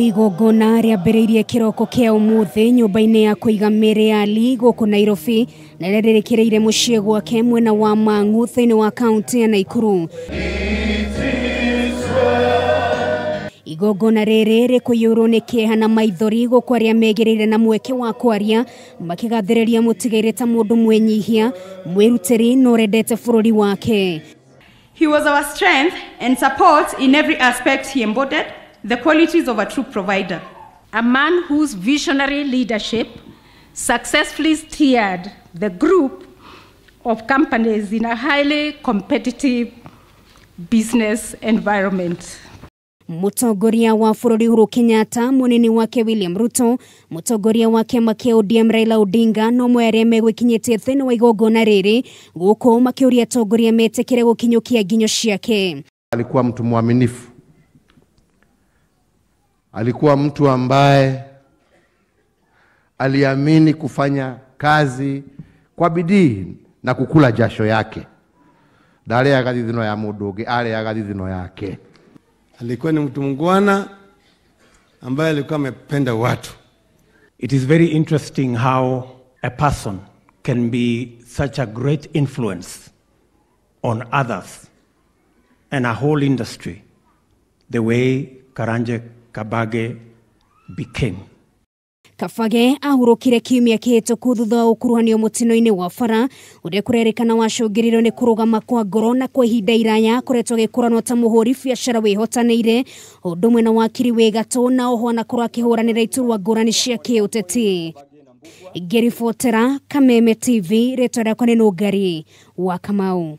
Ligogona rĩambĩrĩirie kĩroko kĩa ũmũthĩ nyũmba-inĩ ya kũiga mĩĩrĩ ya Ali gũkũ Nairobi na rĩrĩkĩrĩire mũciĩ gwake mwena wa Mang'u thĩinĩ wa kaunti ya Nakuru. Igogona rĩrĩ rĩkũiyũrwo nĩ kĩeha na maithori gũkũ arĩa megĩrĩire na mweke wa kwaria makĩgathĩrĩria mũtigairĩ ta mũndũ mwĩnyihia mwĩrutĩri na ũrendete bũrũri wake. He was our strength and support in every aspect. He embodied the qualities of a true provider. A man whose visionary leadership successfully steered the group of companies in a highly competitive business environment. Mũtongoria wa bũrũri Uhuru Kenyatta, mũnini wake William Ruto, mũtongoria wa kĩama kĩa ODM Raila Odinga no mwere megũkinyĩtie thĩinĩ wa igongona rĩrĩ gũkũ makĩũria atongoria metĩkĩre gũkinyũkia nginyo ciake. Alikuwa mtu mwaminifu. Alikuwa mtu ambaye aliamini kufanya kazi kwa bidii na kukula jasho yake. Dale ya gadidino ya mudoge, ale ya gadidino yake. Alikuwa ni mtu mungwana ambaye alikuwa amependa watu. It is very interesting how a person can be such a great influence on others and a whole industry the way Karanja Kabage became. Kabage ahurũkire kiumia kĩhĩtũku thutha wa ũkuruhanio mũtino-inĩ wa bara ũrĩa kũrerĩkana wacũngĩrĩirio nĩ kũrũgama kwa ngoro na kwa ihinda iraya koretwo agĩkũranwo ta mũhũri biacara wĩhotanĩire ũndũ ũmwe na wakiri wĩ gatũ na oho anakorwo akĩhũranĩra iturwa ngũrani cia kĩũteti. Ngĩribotera Kameme TV, rĩtwa rĩakwa nĩ Nũngari wa Kamau.